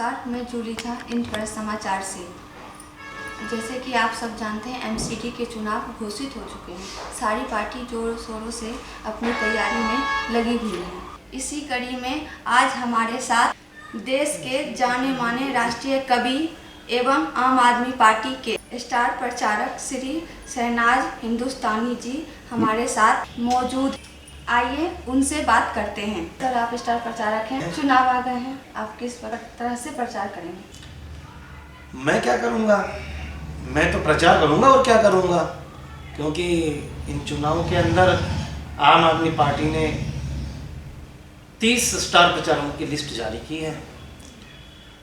नमस्कार, मैं जूली झा इंद्रप्रस्थ समाचार से। जैसे कि आप सब जानते हैं, एमसीडी के चुनाव घोषित हो चुके हैं। सारी पार्टी जोरों शोरों से अपनी तैयारी में लगी हुई है। इसी कड़ी में आज हमारे साथ देश के जाने माने राष्ट्रीय कवि एवं आम आदमी पार्टी के स्टार प्रचारक श्री शहनाज हिंदुस्तानी जी हमारे साथ मौजूद। आइए उनसे बात करते हैं। सर, आप स्टार प्रचारक हैं, चुनाव आ गए हैं, आप किस तरह से प्रचार करेंगे? मैं क्या करूंगा? मैं तो प्रचार करूंगा और क्या करूंगा, क्योंकि इन चुनावों के अंदर आम आदमी पार्टी ने 30 स्टार प्रचारकों की लिस्ट जारी की है।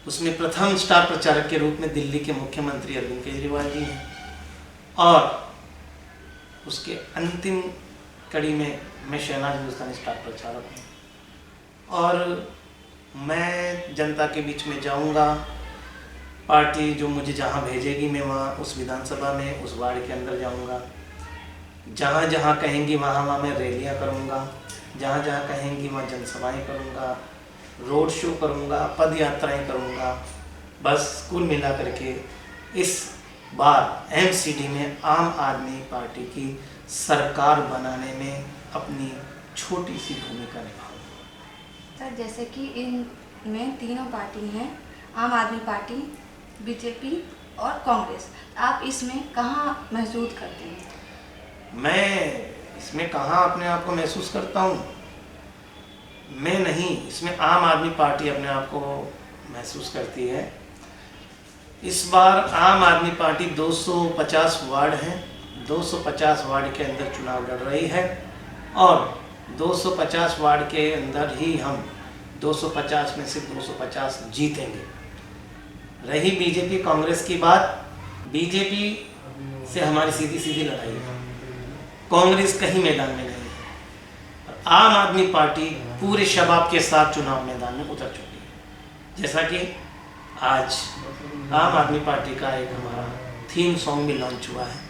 उसमें प्रथम स्टार प्रचारक के रूप में दिल्ली के मुख्यमंत्री अरविंद केजरीवाल जी हैं और उसके अंतिम कड़ी में मैं शहनाज हिंदुस्तानी स्टार प्रचारक हूँ। और मैं जनता के बीच में जाऊँगा। पार्टी जो मुझे जहाँ भेजेगी मैं वहाँ उस विधानसभा में उस वार्ड के अंदर जाऊँगा। जहाँ जहाँ कहेंगी वहाँ वहाँ मैं रैलियाँ करूँगा। जहाँ जहाँ कहेंगी वहाँ जनसभाएँ करूँगा, रोड शो करूँगा, पद यात्राएँ करूँगा। बस कुल मिला करके इस बार एमसीडी में आम आदमी पार्टी की सरकार बनाने में अपनी छोटी सी भूमिका निभाऊंगा। सर, जैसे कि इनमें तीनों पार्टी हैं, आम आदमी पार्टी, बीजेपी और कांग्रेस। आप इसमें कहाँ महसूस करते हैं? मैं इसमें कहाँ अपने आप को महसूस करता हूँ? मैं नहीं, इसमें आम आदमी पार्टी अपने आप को महसूस करती है। इस बार आम आदमी पार्टी 250 वार्ड हैं, 250 वार्ड के अंदर चुनाव लड़ रही है और 250 वार्ड के अंदर ही हम 250 में से 250 जीतेंगे। रही बीजेपी कांग्रेस की बात, बीजेपी से हमारी सीधी सीधी लड़ाई है। कांग्रेस कहीं मैदान में नहीं है। आम आदमी पार्टी पूरे शबाब के साथ चुनाव मैदान में उतर चुकी है। जैसा कि आज आम आदमी पार्टी का एक हमारा थीम सॉन्ग भी लॉन्च हुआ है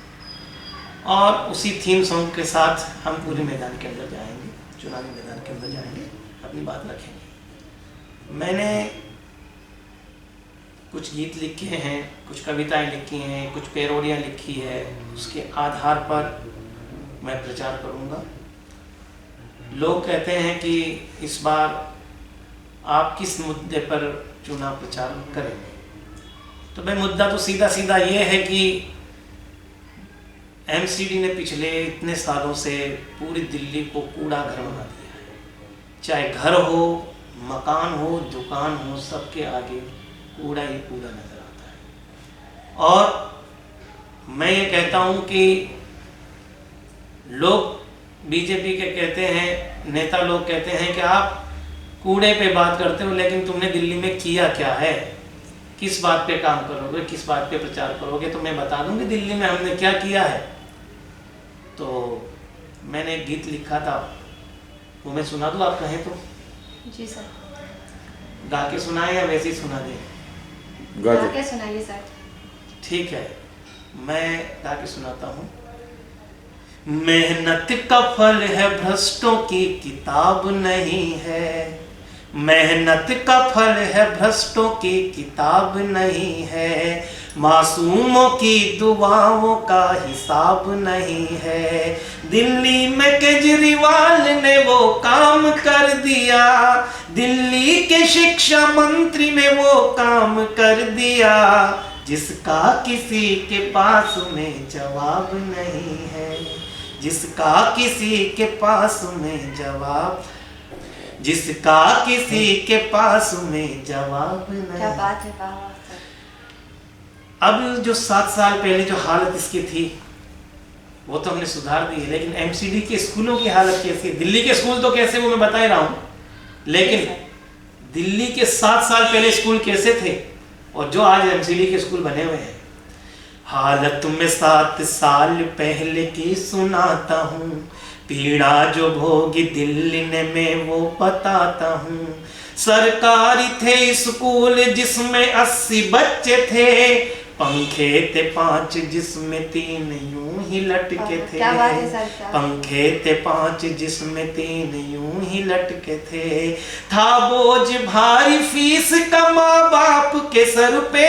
और उसी थीम सॉन्ग के साथ हम पूरे मैदान के अंदर जाएंगे, चुनावी मैदान के अंदर जाएंगे, अपनी बात रखेंगे। मैंने कुछ गीत लिखे हैं, कुछ कविताएं लिखी हैं, कुछ पैरोडियाँ लिखी है। उसके आधार पर मैं प्रचार करूंगा। लोग कहते हैं कि इस बार आप किस मुद्दे पर चुनाव प्रचार करेंगे, तो मैं मुद्दा तो सीधा सीधा ये है कि एमसीडी ने पिछले इतने सालों से पूरी दिल्ली को कूड़ा घर बना दिया है। चाहे घर हो, मकान हो, दुकान हो, सबके आगे कूड़ा ही कूड़ा नजर आता है। और मैं ये कहता हूँ कि लोग बीजेपी के कहते हैं, नेता लोग कहते हैं कि आप कूड़े पे बात करते हो, लेकिन तुमने दिल्ली में किया क्या है, किस बात पे काम करोगे, किस बात पे प्रचार करोगे? तो मैं बता दूंगी दिल्ली में हमने क्या किया है। तो मैंने एक गीत लिखा था, वो मैं सुना दूं आप कहें तो? जी सर। गा के सुनाए या वैसे ही सुना दें? गा के सुनाइए सर। ठीक है, मैं गा के सुनाता हूँ। मेहनत का फल है भ्रष्टों की किताब नहीं है, मेहनत का फल है भ्रष्टों की किताब नहीं है, मासूमों की दुआओं का हिसाब नहीं है। दिल्ली में केजरीवाल ने वो काम कर दिया, दिल्ली के शिक्षा मंत्री ने वो काम कर दिया, जिसका किसी के पास में जवाब नहीं है, जिसका किसी के पास में जवाब, जिसका किसी के पास में जवाब नहीं। क्या बात है, वाह। अब जो 7 साल पहले जो हालत इसकी थी वो तो हमने सुधार दी है, लेकिन एमसीडी के स्कूलों की हालत कैसी है? दिल्ली के स्कूल तो कैसे वो मैं बता ही रहा हूँ, लेकिन दिल्ली के 7 साल पहले स्कूल कैसे थे और जो आज एमसीडी के स्कूल बने हुए हैं, हालत में 7 साल पहले की सुनाता हूँ, पीड़ा जो भोगी दिल्ली ने मैं वो बताता हूँ। सरकारी थे स्कूल जिसमें 80 बच्चे थे, पंखे थे 5 जिसमें 3 यूं ही लटके थे। क्या बात है सर, क्या पंखे थे 5 जिसमें 3 यूं ही लटके थे। था बोझ भारी फीस का माँ बाप के सर पे,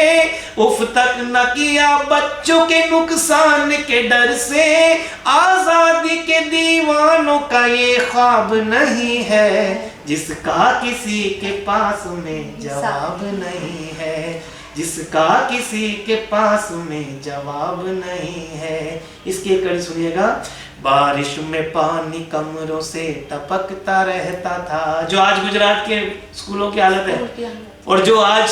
उफ तक न किया बच्चों के नुकसान के डर से। आजादी के दीवानों का ये ख्वाब नहीं है, जिसका किसी के पास में जवाब नहीं है, जिसका किसी के पास में जवाब नहीं है। इसकी एक कड़ी सुनिएगा। बारिश में पानी कमरों से टपकता रहता था, जो आज गुजरात के स्कूलों की हालत है और जो आज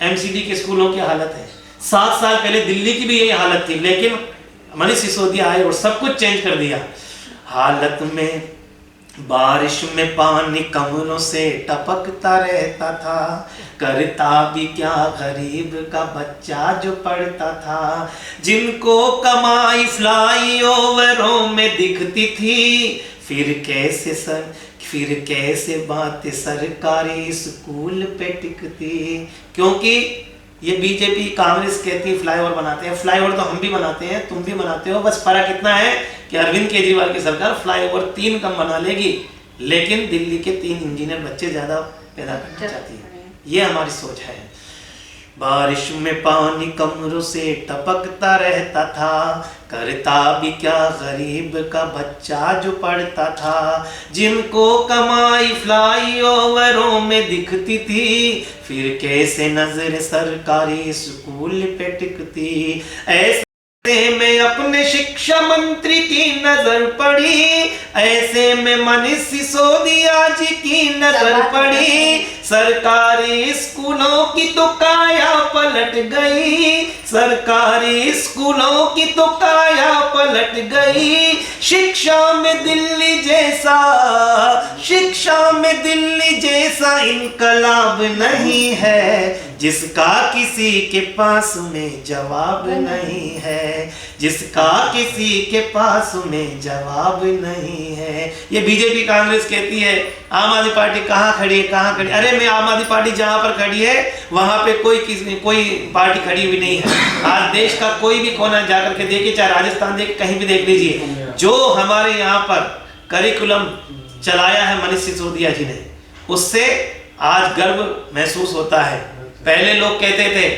एमसीडी के स्कूलों की हालत है। 7 साल पहले दिल्ली की भी यही हालत थी, लेकिन मनीष सिसोदिया आए और सब कुछ चेंज कर दिया। हालत में बारिश में पानी कमरों से टपकता रहता था, करता भी क्या गरीब का बच्चा जो पढ़ता था। जिनको कमाई फ्लाई ओवरों में दिखती थी, फिर कैसे बातें सरकारी स्कूल पे टिकती। क्योंकि ये बीजेपी कांग्रेस कहती है फ्लाईओवर बनाते हैं। फ्लाईओवर तो हम भी बनाते हैं, तुम भी बनाते हो, बस फर्क इतना है कि अरविंद केजरीवाल की सरकार फ्लाईओवर 3 कम बना लेगी, लेकिन दिल्ली के 3 इंजीनियर बच्चे ज्यादा पैदा करना चाहती है। ये हमारी सोच है। बारिश में पानी कमरों से टपकता रहता था, करता भी क्या गरीब का बच्चा जो पढ़ता था। जिनको कमाई फ्लाई ओवरों में दिखती थी, फिर कैसे नजर सरकारी स्कूल पे टिकती। ऐसे में अपने शिक्षा मंत्री की नजर पड़ी, ऐसे में मनीष सिसोदिया जी की नजर पड़ी। सरकारी स्कूलों की तो काया पलट गई, सरकारी स्कूलों की तो काया पलट गई। शिक्षा में दिल्ली जैसा इनकलाब नहीं है, जिसका किसी के पास में जवाब नहीं है, जिसका किसी के पास में जवाब नहीं है। ये बीजेपी कांग्रेस कहती है आम आदमी पार्टी कहाँ खड़ी है, कहाँ खड़ी। अरे मैं आम आदमी पार्टी जहाँ पर खड़ी है वहां पे कोई पार्टी खड़ी हुई नहीं है। आज देश का कोई भी कोना जाकर के देखिए, चाहे राजस्थान देखिए, कहीं भी देख लीजिए, जो हमारे यहाँ पर करिकुलम चलाया है मनीष सिसोदिया जी ने, उससे आज गर्व महसूस होता है। पहले लोग कहते थे,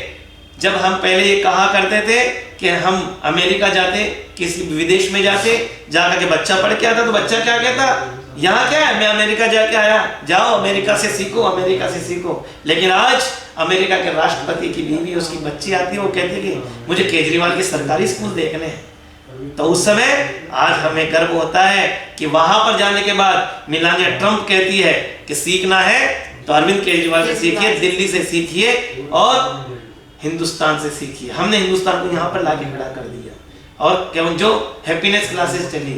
जब हम पहले ये कहा करते थे कि हम अमेरिका जाते, किसी विदेश में जाते, जाकर के बच्चा पढ़ के आता, तो बच्चा क्या कहता, यहाँ क्या है, मैं अमेरिका जाके आया, जाओ अमेरिका से सीखो, अमेरिका से सीखो। लेकिन आज अमेरिका के राष्ट्रपति की बीवी, उसकी बच्ची आती है, वो कहती है कि मुझे केजरीवाल के सरकारी स्कूल देखने हैं। तो उस समय आज हमें गर्व होता है कि वहां पर जाने के बाद मेलानिया ट्रंप कहती है कि सीखना है तो अरविंद केजरीवाल से सीखिए, दिल्ली से सीखिए और हिंदुस्तान से सीखिए। हमने हिंदुस्तान को यहाँ पर लाके खड़ा कर दिया। और क्यों जो हैप्पीनेस क्लासेस चली,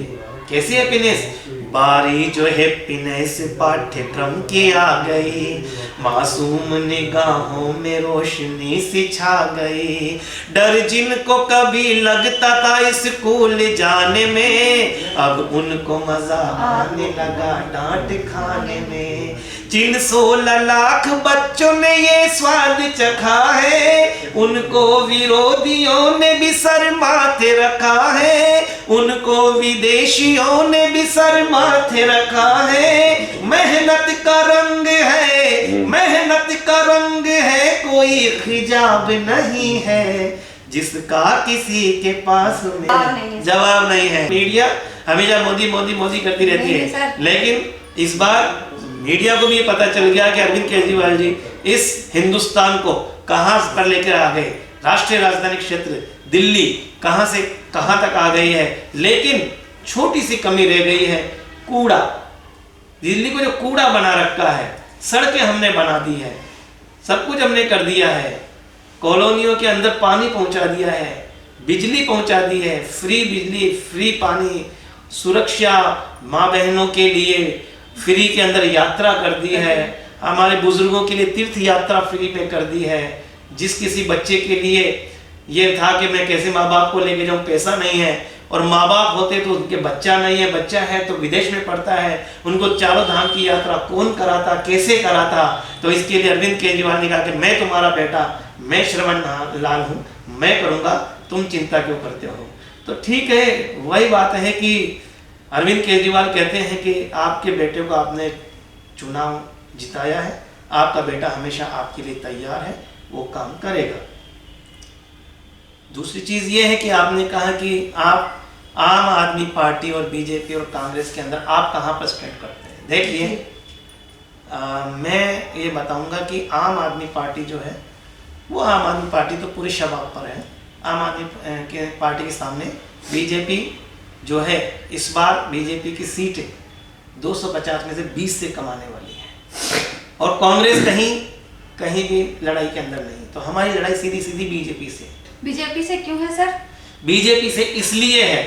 कैसी हैप्पीनेस, बारी जो हैप्पीनेस पाठ्यक्रम की आ गई, मासूम निगाहों में रोशनी सी छा गई। डर जिनको कभी लगता था स्कूल जाने में, अब उनको मजा आने लगा डांट खाने में। जिन 16 लाख बच्चों ने ये स्वाद चखा है, उनको विरोधियों ने भी सर माथे रखा है, उनको विदेशियों ने भी सर माथे रखा है। मेहनत का रंग है, मेहनत का रंग है, कोई हिजाब नहीं है, जिसका किसी के पास में जवाब नहीं है। मीडिया हमेशा मोदी मोदी मोदी करती रहती है, लेकिन इस बार मीडिया को भी ये पता चल गया कि अरविंद केजरीवाल जी इस हिंदुस्तान को कहां पर लेकर आ गए। राष्ट्रीय राजधानी क्षेत्र दिल्ली कहां से कहां तक आ गई है, लेकिन छोटी सी कमी रह गई है, कूड़ा। दिल्ली को जो कूड़ा बना रखा है, सड़कें हमने बना दी है, सब कुछ हमने कर दिया है, कॉलोनियों के अंदर पानी पहुंचा दिया है, बिजली पहुंचा दी है, फ्री बिजली, फ्री पानी, सुरक्षा, माँ बहनों के लिए फ्री के अंदर यात्रा कर दी है, हमारे बुजुर्गों के लिए तीर्थ यात्रा फ्री पे कर दी है। जिस किसी बच्चे के लिए ये था कि मैं कैसे माँ बाप को लेके जाऊँ, पैसा नहीं है, और माँ बाप होते तो उनके बच्चा नहीं है, बच्चा है तो विदेश में पढ़ता है, उनको चारों धाम की यात्रा कौन कराता, कैसे कराता। तो इसके लिए अरविंद केजरीवाल ने कहा कि मैं तुम्हारा बेटा मैं श्रवण लाल हूँ, मैं करूँगा, तुम चिंता क्यों करते हो। तो ठीक है, वही बात है कि अरविंद केजरीवाल कहते हैं कि आपके बेटे को आपने चुनाव जिताया है, आपका बेटा हमेशा आपके लिए तैयार है, वो काम करेगा। दूसरी चीज़ ये है कि आपने कहा कि आप आम आदमी पार्टी और बीजेपी और कांग्रेस के अंदर आप कहाँ पर स्टैंड करते हैं। देखिए, मैं ये बताऊंगा कि आम आदमी पार्टी जो है वो आम आदमी पार्टी तो पूरे शबाब पर है। आम आदमी के पार्टी के सामने बीजेपी जो है, इस बार बीजेपी की सीटें 250 में से 20 से कमाने वाली है और कांग्रेस कहीं भी लड़ाई के अंदर नहीं। तो हमारी लड़ाई सीधी सीधी बीजेपी से। बीजेपी से क्यों है सर? बीजेपी से इसलिए है,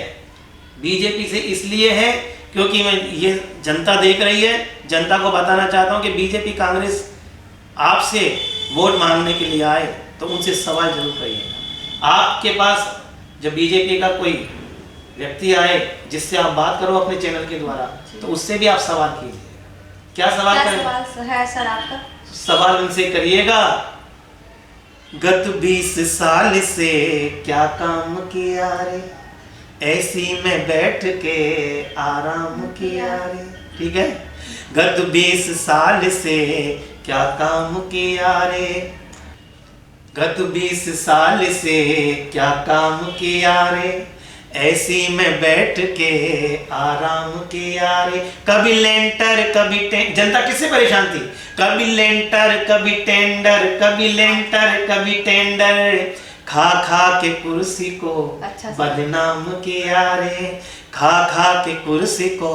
बीजेपी से इसलिए है क्योंकि मैं ये जनता देख रही है, जनता को बताना चाहता हूँ कि बीजेपी कांग्रेस आपसे वोट मांगने के लिए आए तो उनसे सवाल जरूर करिएगा। आपके पास जब बीजेपी का कोई व्यक्ति आए जिससे आप बात करो अपने चैनल के द्वारा, तो उससे भी आप सवाल कीजिएगा। क्या सवाल है सर आपका? सवाल उनसे करिएगा, गत 20 साल से क्या काम किया रे, ऐसी में बैठ के आराम किया रे। ठीक है, गत 20 साल से क्या काम किया रे, गत 20 साल से क्या काम किया रे, ऐसी में बैठ के आराम किया रे। कभी लेंटर कभी जनता किससे परेशान थी, कभी लेंटर कभी टेंडर, कभी लेंटर कभी टेंडर, खा खा के कुर्सी को बदनाम किया रे, खा खा के कुर्सी को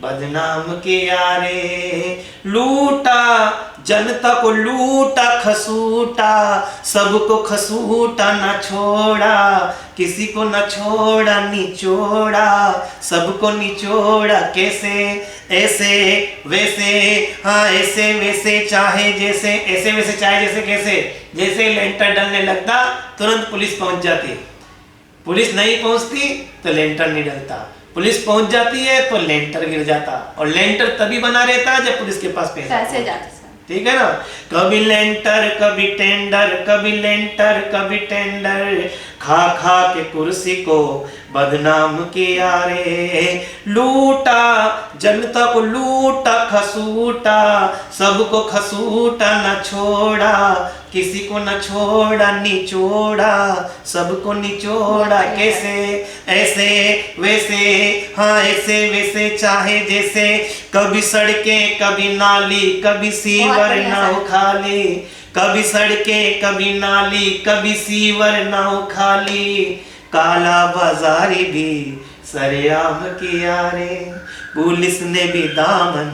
बदनाम किया रे। लूटा जनता को, लूटा खसूटा, सबको खसूटा न छोड़ा, किसी को न छोड़ा निचोड़ा, सबको निचोड़ा। कैसे, ऐसे वैसे, हाँ ऐसे वैसे चाहे जैसे, ऐसे वैसे चाहे जैसे, कैसे, जैसे लेंटर डलने लगता तुरंत पुलिस पहुंच जाती, पुलिस नहीं पहुंचती तो लेंटर नहीं डलता, पुलिस पहुंच जाती है तो लेंटर गिर जाता, और लेंटर तभी बना रहता है जब पुलिस के पास पैसे जाते। ठीक है ना। कभी लेंटर कभी टेंडर, कभी लेंटर कभी टेंडर, खा खा के कुर्सी को बदनाम किया रे। लूटा जनता को, लूटा खसूटा, सबको खसूटा न छोड़ा, किसी को न छोड़ा निचोड़ा, सबको निचोड़ा। कैसे, ऐसे वैसे, हाँ ऐसे वैसे चाहे जैसे, कभी सड़कें कभी नाली, कभी सीवर ना हो खाली, कभी सड़कें कभी नाली, कभी सीवर ना हो खाली, काला बाजारी भी सरेआम किया रे, पुलिस ने भी दामन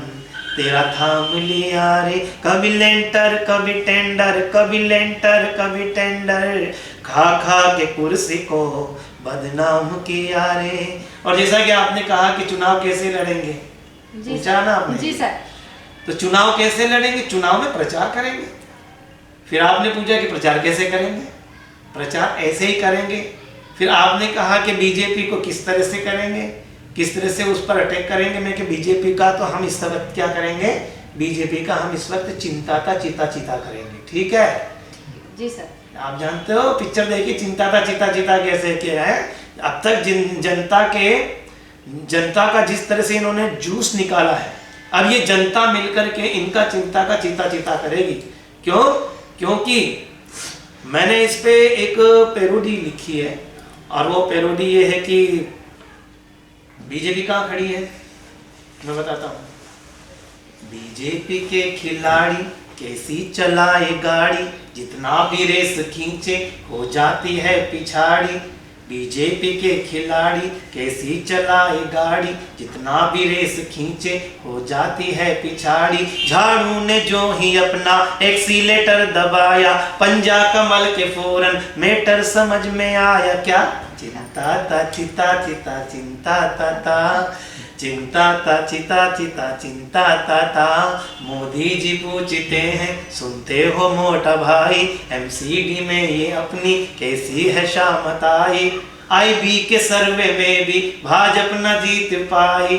तेरा थाम लिया रे। कभी लेंटर कभी टेंडर, कभी लेंटर कभी टेंडर, खा खा के कुर्सी को बदनाम किया रे। और जैसा कि आपने कहा कि चुनाव कैसे लड़ेंगे, पूछा ना आपने? जी सर। तो चुनाव कैसे लड़ेंगे, चुनाव में प्रचार करेंगे। फिर आपने पूछा कि प्रचार कैसे करेंगे, प्रचार ऐसे ही करेंगे। फिर आपने कहा कि बीजेपी को किस तरह से करेंगे, किस तरह से उस पर अटैक करेंगे। मैं कि बीजेपी का तो हम इस वक्त क्या करेंगे, बीजेपी का हम इस वक्त चिंता का चीता चीता करेंगे। ठीक है जी सर। आप जानते हो पिक्चर देखिए चिंता का चीता चीता कैसे किया है। अब तक जनता का जिस तरह से इन्होंने जूस निकाला है, अब ये जनता मिलकर के इनका चिंता का चीता चीता करेगी। क्यों? क्योंकि मैंने इस पे एक पैरोडी लिखी है, और वो पैरोडी ये है कि बीजेपी कहाँ खड़ी है, मैं बताता हूँ। बीजेपी के खिलाड़ी कैसी चलाए गाड़ी, जितना भी रेस खींचे हो जाती है पिछाड़ी। बीजेपी के खिलाड़ी कैसी चलाए गाड़ी, जितना भी रेस खींचे हो जाती है पिछाड़ी। झाड़ू ने जो ही अपना एक्सीलेटर दबाया, पंजा कमल के फौरन मैटर समझ में आया। क्या चिंता ता चिता चिता चिंता ता ता, चिंता ता चिता चिता चिंता ता ता। मोदी जी पूछते हैं सुनते हो मोटा भाई, एमसीडी में ये अपनी कैसी है शामत आई। IB के सर्वे में भी भाजपा न जीत पाई।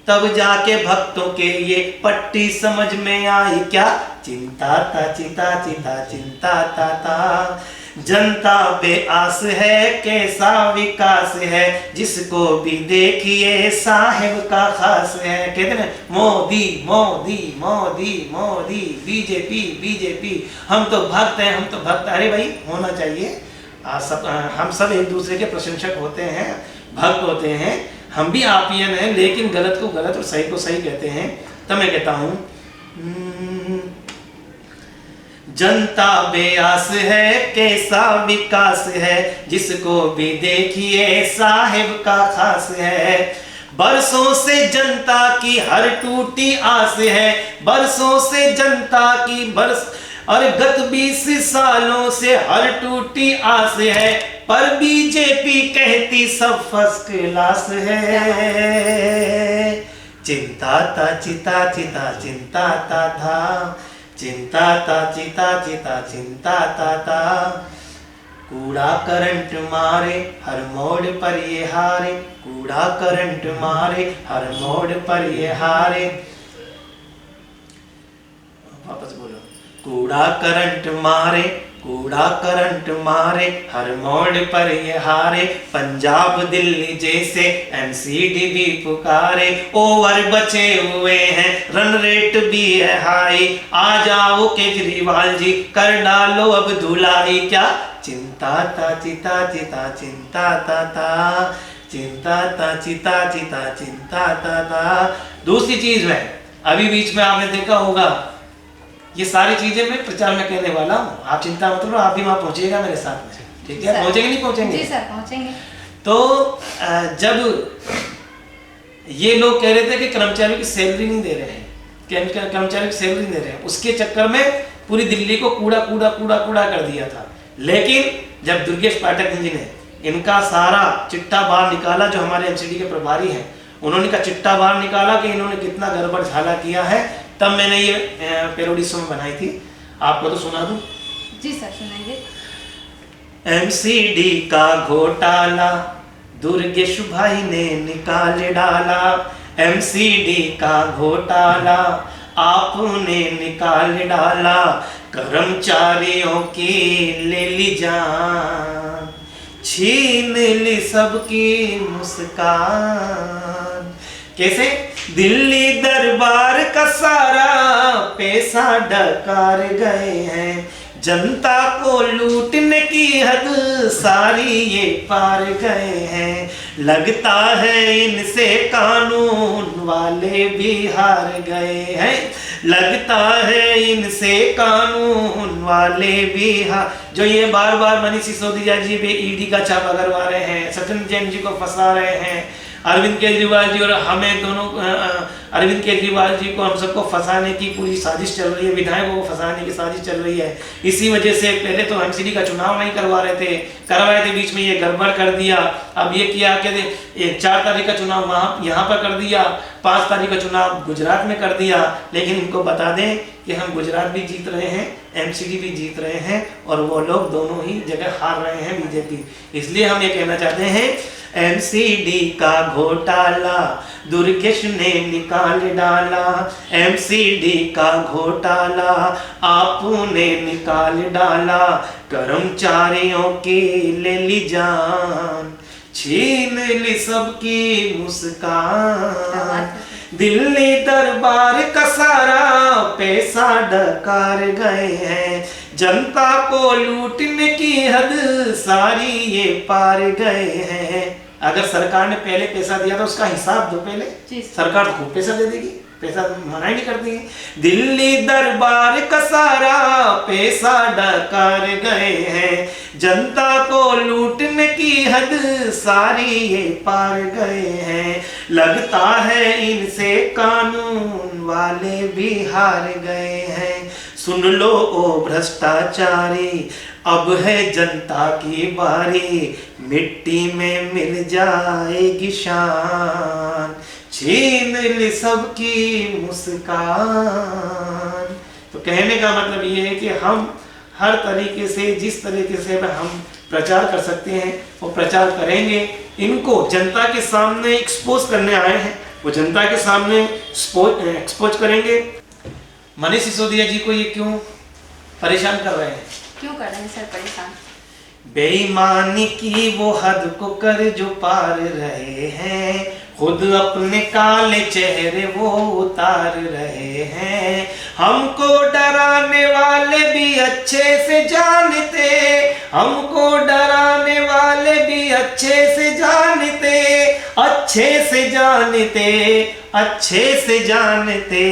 तब जाके भक्तों के ये पट्टी समझ में आई क्या, चिंता ता चिता चिता चिंता ता जनता पे आस है कैसा विकास है, जिसको भी देखिए साहिब का खास है। कहते ना मोदी मोदी मोदी मोदी, बीजेपी बीजेपी, हम तो भक्त हैं, हम तो भक्त। अरे भाई होना चाहिए, हम सब एक दूसरे के प्रशंसक होते हैं, भक्त होते हैं, हम भी आपियन हैं, लेकिन गलत को गलत और सही को सही कहते हैं। तो मैं कहता हूं जनता बेआस है कैसा विकास है, जिसको भी देखिए साहिब का खास है। बरसों से जनता की हर टूटी आस है, बरसों से जनता की और गत 20 सालों से हर टूटी आस है, पर बीजेपी कहती सब फर्स्ट क्लास है। चिंता ता चिता चिता चिंता ता था, चिंता ता चिता चिता चिंता ता कूड़ा करंट मारे हर मोड़ पर ये हारे, कूड़ा करंट मारे हर मोड़ पर ये हारे। वापस बोलो, कूड़ा करंट मारे, कूड़ा करंट मारे हर मोड़ पर ये हारे। पंजाब दिल्ली जैसे एमसीडी भी पुकारे, ओवर बचे हुए हैं रन रेट भी है हाई, आ जाओ केजरीवाल जी कर डालो अब धुलाई। क्या चिंता ता चिता चिता चिंता ता चिंता ता चिता चिता चिंता ता। दूसरी चीज है, अभी बीच में आपने देखा होगा, ये सारी चीजें मैं प्रचार में कहने वाला हूँ, आप चिंता मत करो, आप भी वहां पहुंचेगा मेरे साथ में, ठीक है? पहुंचेंगे नहीं पहुंचेंगे? जी सर पहुंचेंगे। तो जब ये लोग कह रहे थे कि कर्मचारियों की सैलरी नहीं दे रहे हैं, कर्मचारियों की सैलरी नहीं दे रहे हैं, उसके चक्कर में पूरी दिल्ली को कूड़ा कूड़ा कूड़ा कूड़ा कर दिया था। लेकिन जब दुर्गेश पाठक जी ने इनका सारा चिट्ठा बाहर निकाला, जो हमारे एमसीडी के प्रभारी हैं, उन्होंने का चिट्ठा बाहर निकाला कि इन्होंने कितना गड़बड़ झाला किया है, तब मैंने ये पैरोडी सॉन्ग बनाई थी। आपको तो सुना दूं? जी सर सुनाइए। एमसीडी का घोटाला दुर्गेश भाई ने निकाल डाला, एमसीडी का घोटाला आपने निकाल डाला, कर्मचारियों की ले ली जान, छीन ली सबकी मुस्कान। कैसे? दिल्ली दरबार का सारा पैसा डकार गए हैं, जनता को लूटने की हद सारी ये पार गए हैं, लगता है इनसे कानून वाले भी हार गए हैं, लगता है इनसे कानून वाले भी हार। जो ये बार बार मनीष सिसोदिया जी पे ईडी का छापा करवा रहे हैं, सचिन जैन जी को फंसा रहे हैं, अरविंद केजरीवाल जी और हमें दोनों, अरविंद केजरीवाल जी को हम सबको फंसाने की पूरी साजिश चल रही है, विधायकों को फंसाने की साजिश चल रही है। इसी वजह से पहले तो एमसीडी का चुनाव नहीं करवाए थे, बीच में ये गड़बड़ कर दिया। अब ये किया कि 4 तारीख का चुनाव वहाँ यहाँ पर कर दिया, 5 तारीख का चुनाव गुजरात में कर दिया। लेकिन इनको बता दें कि हम गुजरात भी जीत रहे हैं, एमसीडी भी जीत रहे हैं, और वो लोग दोनों ही जगह हार रहे हैं बीजेपी। इसलिए हम ये कहना चाहते हैं, एमसीडी का घोटाला दुर्गेश ने निकाल डाला, एमसीडी का घोटाला आपने निकाल डाला, कर्मचारियों की ले ली जान, छीन ली सबकी मुस्कान, दिल्ली दरबार का सारा पैसा डकार गए हैं, जनता को लूटने की हद सारी ये पार गए हैं। अगर सरकार ने पहले पैसा दिया तो उसका हिसाब दो पहले, सरकार तो खूब पैसा दे देगी, पैसा मना ही नहीं करती है। दिल्ली दरबार का सारा पैसा डकार गए हैं, जनता को लूटने की हद सारी ये पार गए हैं, लगता है इनसे कानून वाले भी हार गए हैं। सुन लो ओ भ्रष्टाचारी, अब है जनता की बारी, मिट्टी में मिल जाएगी शान, छीन ली सबकी मुस्कान। तो कहने का मतलब ये है कि हम हर तरीके से, जिस तरीके से हम प्रचार कर सकते हैं वो प्रचार करेंगे। इनको जनता के सामने एक्सपोज करने आए हैं, वो जनता के सामने एक्सपोज करेंगे। मनीष सिसोदिया जी को ये क्यों परेशान कर रहे हैं? क्यों कर रहे हैं सर परेशान? बेईमानी की वो हद को कर जो पार रहे हैं, खुद अपने काले चेहरे वो उतार रहे हैं। हमको डराने वाले भी अच्छे से जानते, हमको डराने वाले भी अच्छे से जानते, अच्छे से जानते, अच्छे से जानते।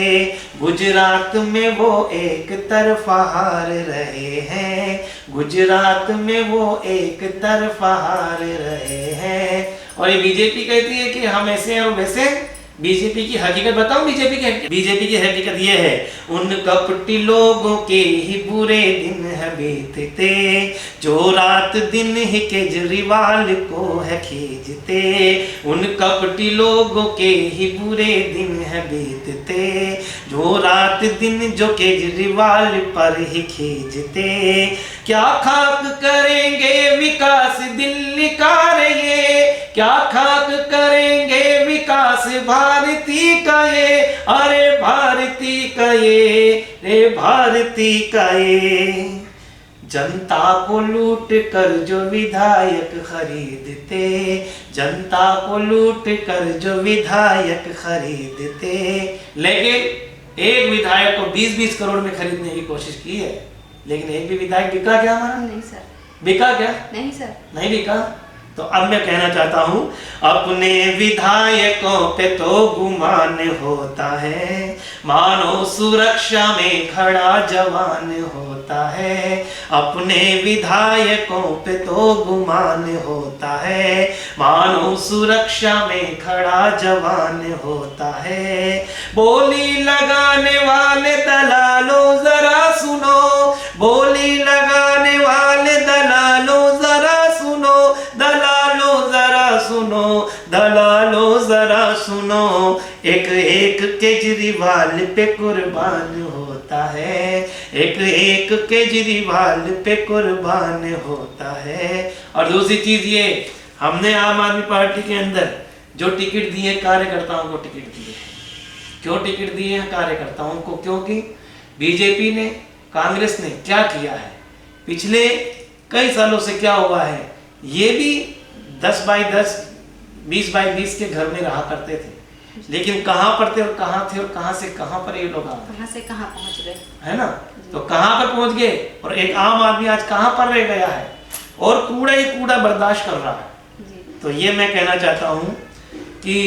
गुजरात में वो एक तरफा हार रहे हैं, गुजरात में वो एक तरफा हार रहे हैं। और ये बीजेपी कहती है कि हम ऐसे हैं और वैसे। बीजेपी की हकीकत बताऊं? बीजेपी की हकीकत ये है, उन कपटी लोगों के ही बुरे दिन है बीतते, जो रात दिन ही केजरीवाल को है खींचते। उन कपटी लोगों के ही बुरे दिन है बीतते, जो रात दिन जो केजरीवाल पर ही खींचते। क्या खाक करेंगे विकास दिल्ली का ये, क्या खाक करेंगे विकास भारती का ये, अरे भारती का ये, रे भारती का ये। जनता को लूट कर जो विधायक खरीदते, जनता को लूट कर जो विधायक खरीदते। लेकिन एक विधायक को 20-20 करोड़ में खरीदने की कोशिश की है, लेकिन एक भी विधायक बिका क्या हमारा? नहीं सर। बिका क्या? नहीं सर। नहीं बिका। तो अब मैं कहना चाहता हूं, अपने विधायकों पे तो गुमान होता है, मानो सुरक्षा में खड़ा जवान होता है। अपने विधायकों पे तो गुमान होता है, मानो सुरक्षा में खड़ा जवान होता है। बोली लगाने वाले दलालों जरा सुनो, बोली लगाने वाले दलालों जरा सुनो, दलालो जरा सुनो, दलालो जरा सुनो। एक एक केजरीवाल पे कुर्बान होता है, एक एक केजरीवाल पे कुर्बान होता है। और दूसरी चीज ये, हमने आम आदमी पार्टी के अंदर जो टिकट दिए कार्यकर्ताओं को टिकट दिए। क्यों टिकट दिए हैं कार्यकर्ताओं को? क्योंकि बीजेपी ने, कांग्रेस ने क्या किया है पिछले कई सालों से, क्या हुआ है, ये भी 10 बाई 10, 20 बाई 20 के घर में रहा करते थे, लेकिन कहां पर थे और कहां थे और कहां से कहां पर ये लोग आ गए, कहां से कहां पहुंच गए, है ना? तो कहां पर पहुंच गए और एक आम आदमी आज कहां पर रह गया है और कूड़ा ही कूड़ा बर्दाश्त कर रहा है। तो ये मैं कहना चाहता हूं कि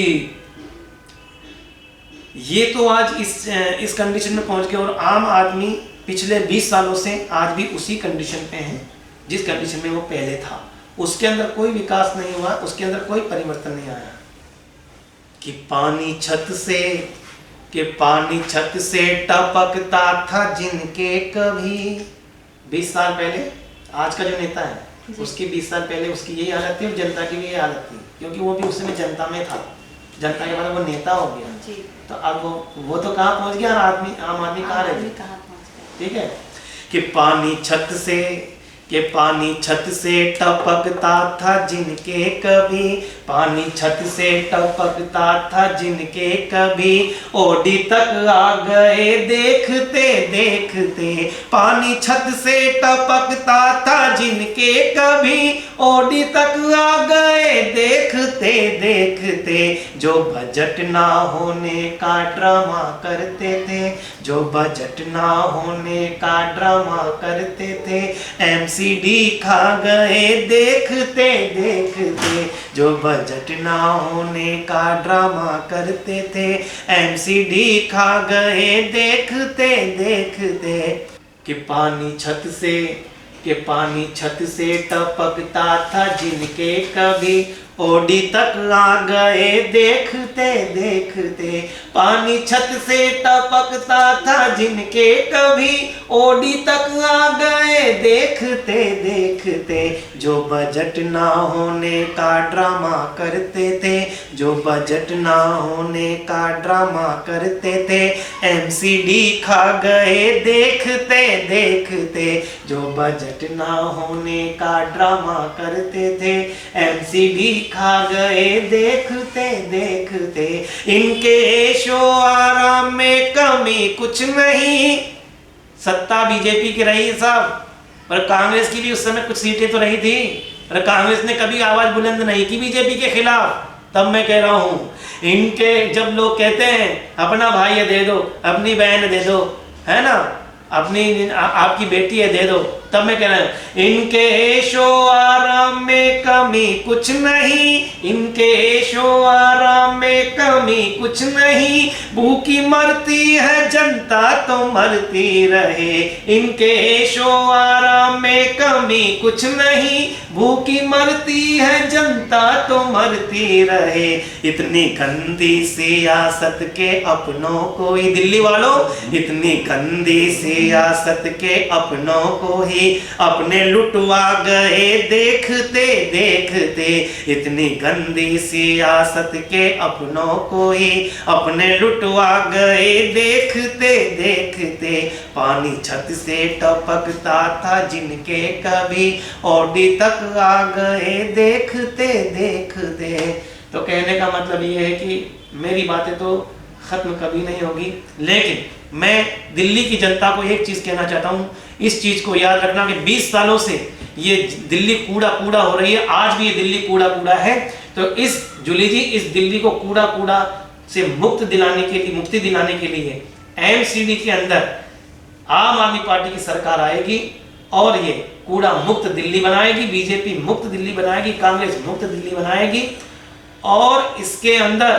ये तो आज इस कंडीशन में पहुंच गए और आम आदमी पिछले 20 सालों से आज भी उसी कंडीशन पे है जिस कंडीशन में वो पहले था। उसके अंदर कोई विकास नहीं हुआ, उसके अंदर कोई परिवर्तन नहीं आया। कि पानी छत से टपकता था जिनके कभी 20 साल पहले, आज का जो नेता है उसकी 20 साल पहले उसकी यही हालत थी और जनता की भी यही हालत थी, क्योंकि वो भी उस समय जनता में था, जनता के बाद वो नेता हो गया। तो अब वो तो कहाँ पहुंच गया और आम आदमी कहाँ रह गया? ठीक है कि पानी छत से टपकता था जिनके कभी, पानी छत से टपकता था जिनके कभी, ओडी तक आ गए देखते देखते। पानी छत से टपकता था जिनके कभी, ओडी तक आ गए देखते देखते। जो बजट ना होने का ड्रामा करते थे, जो बजट ना होने का ड्रामा करते थे, एमसीडी खा गए देखते देखते। जो बजट ना होने का ड्रामा करते थे, एमसीडी खा गए देखते देखते। कि पानी छत से टपकता था जिनके कभी, ओडी तक आ गए देखते देखते। पानी छत से टपकता था जिनके कभी, ओडी तक आ गए देखते देखते। जो बजट ना होने का ड्रामा करते थे, जो बजट ना होने का ड्रामा करते थे, एमसीडी खा गए देखते देखते। जो बजट ना होने का ड्रामा करते थे, एमसीडी खा गए देखते देखते, इनके ऐशो आराम में कमी कुछ नहीं। सत्ता बीजेपी की रही साहब, पर कांग्रेस की भी उस समय कुछ सीटें तो रही थी, पर कांग्रेस ने कभी आवाज बुलंद नहीं की बीजेपी के खिलाफ। तब मैं कह रहा हूं इनके, जब लोग कहते हैं अपना भाई है दे दो, अपनी बहन दे दो, है ना, अपनी आपकी बेटी है दे दो, तब मैं कह रहा हूं इनके ऐशो आराम में कमी कुछ नहीं, इनके ऐशो आराम में कमी कुछ नहीं, भूखी मरती है जनता तो मरती रहे, इनके ऐशो आराम में कमी कुछ नहीं, भूखी मरती है जनता तो मरती रहे। इतनी गंदी सियासत के अपनों को ही, दिल्ली वालों, इतनी गंदी सियासत के अपनों को ही अपने लुटवा गए देखते देखते, इतनी गंदी सियासत के अपनों को ही अपने लुटवा गए देखते देखते। पानी छत से टपकता था जिनके कभी ओडी तक आ गए देखते देखते। तो कहने का मतलब ये है कि मेरी बातें तो खत्म कभी नहीं होगी, लेकिन मैं दिल्ली की जनता को एक चीज कहना चाहता हूं, इस चीज को याद रखना कि 20 सालों से ये दिल्ली कूड़ा कूड़ा हो रही है, आज भी ये दिल्ली कूड़ा कूड़ा है। तो इस जूली जी, इस दिल्ली को कूड़ा कूड़ा से मुक्ति दिलाने के लिए एमसीडी के अंदर आम आदमी पार्टी की सरकार आएगी और ये कूड़ा मुक्त दिल्ली बनाएगी, बीजेपी मुक्त दिल्ली बनाएगी, कांग्रेस मुक्त दिल्ली बनाएगी। और इसके अंदर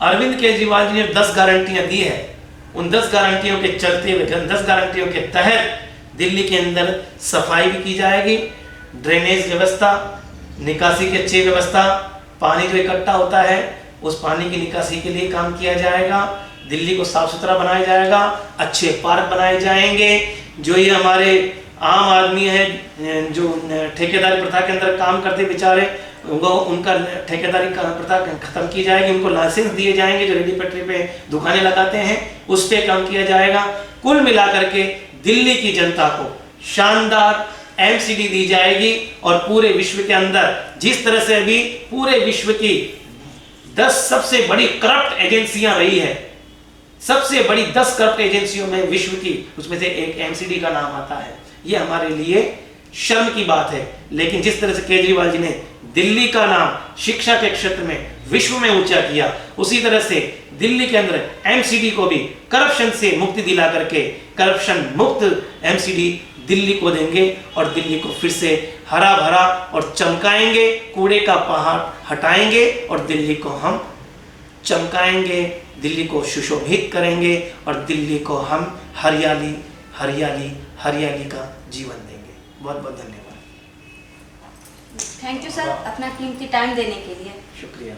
अरविंद केजरीवाल जी ने 10 गारंटियां दी है, उन 10 गारंटियों के चलते हुए, 10 गारंटियों के तहत दिल्ली के अंदर सफाई भी की जाएगी, ड्रेनेज व्यवस्था, निकासी की अच्छी व्यवस्था, पानी जो इकट्ठा होता है उस पानी की निकासी के लिए काम किया जाएगा, दिल्ली को साफ सुथरा बनाया जाएगा, अच्छे पार्क बनाए जाएंगे। जो ये हमारे आम आदमी हैं जो ठेकेदारी प्रथा के अंदर काम करते बेचारे, वो उनका ठेकेदारी का प्रथा खत्म की जाएगी, उनको लाइसेंस दिए जाएंगे, जो रेडी पटरी पे दुकानें लगाते हैं उस पे काम किया जाएगा। कुल मिलाकर के दिल्ली की जनता को शानदार एमसीडी दी जाएगी और पूरे विश्व के अंदर जिस तरह से अभी पूरे विश्व की 10 सबसे बड़ी करप्ट एजेंसियां रही है, सबसे बड़ी 10 करप्ट एजेंसियों में विश्व की, उसमें से एक एमसीडी का नाम आता है। ये हमारे लिए शर्म की बात है, लेकिन जिस तरह से केजरीवाल जी ने दिल्ली का नाम शिक्षा के क्षेत्र में विश्व में ऊंचा किया, उसी तरह से दिल्ली के अंदर एमसीडी को भी करप्शन से मुक्ति दिला करके करप्शन मुक्त एमसीडी दिल्ली को देंगे और दिल्ली को फिर से हरा भरा और चमकाएंगे, कूड़े का पहाड़ हटाएंगे और दिल्ली को हम चमकाएंगे, दिल्ली को सुशोभित करेंगे और दिल्ली को हम हरियाली हरियाली हरियाली का जीवन देंगे। बहुत बहुत धन्यवाद। थैंक यू सर, अपना कीमती टाइम देने के लिए। शुक्रिया।